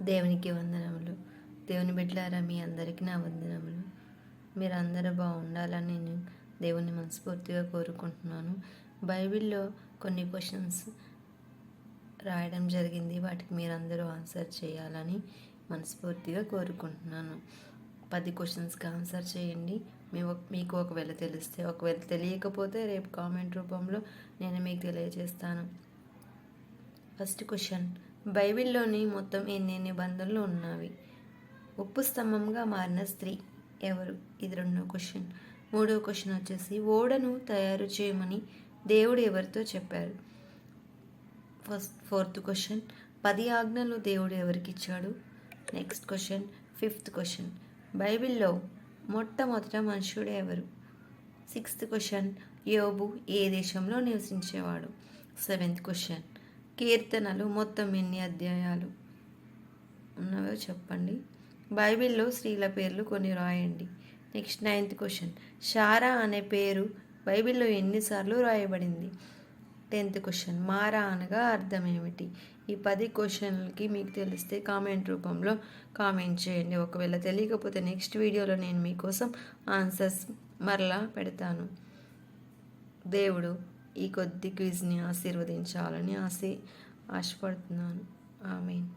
దేవునికి వందనములు. దేవుని బిడ్డలారా, మీ అందరికీ నా వందనములు. మీరందరూ బాగుండాలని నేను దేవుని మనస్ఫూర్తిగా కోరుకుంటున్నాను. బైబిల్లో కొన్ని క్వశ్చన్స్ రాయడం జరిగింది. వాటికి మీరందరూ ఆన్సర్ చేయాలని మనస్ఫూర్తిగా కోరుకుంటున్నాను. 10 క్వశ్చన్స్కి ఆన్సర్ చేయండి. మీకు ఒకవేళ తెలిస్తే, ఒకవేళ తెలియకపోతే రేపు కామెంట్ రూపంలో నేను మీకు తెలియజేస్తాను. ఫస్ట్ క్వశ్చన్, బైబిల్లోని మొత్తం ఎన్ని నిబంధనలు ఉన్నవి? ఉప్పు స్తంభంగా మారిన స్త్రీ ఎవరు? ఇది రెండో క్వశ్చన్. మూడో క్వశ్చన్ వచ్చేసి, ఓడను తయారు చేయమని దేవుడు ఎవరితో చెప్పారు? ఫోర్త్ క్వశ్చన్, 10 ఆజ్ఞలు దేవుడు ఎవరికి ఇచ్చాడు? Next question. ఫిఫ్త్ క్వశ్చన్, బైబిల్లో మొట్టమొదట మనుషుడు ఎవరు? సిక్స్త్ క్వశ్చన్, యోబు ఏ దేశంలో నివసించేవాడు? సెవెంత్ క్వశ్చన్, కీర్తనలు మొత్తం ఎన్ని అధ్యాయాలు ఉన్నవో చెప్పండి. బైబిల్లో స్త్రీల పేర్లు కొన్ని రాయండి. నెక్స్ట్ నైన్త్ క్వశ్చన్, షారా అనే పేరు బైబిల్లో ఎన్నిసార్లు రాయబడింది? 10th క్వశ్చన్, మారా అనగా అర్థం ఏమిటి? ఈ 10 క్వశ్చన్లకి మీకు తెలిస్తే కామెంట్ రూపంలో కామెంట్ చేయండి. ఒకవేళ తెలియకపోతే నెక్స్ట్ వీడియోలో నేను మీకోసం ఆన్సర్స్ మరలా పెడతాను. దేవుడు ఈ కొద్ది క్విజ్ని ఆశీర్వదించాలని ఆశపడుతున్నాను. ఆమేన్.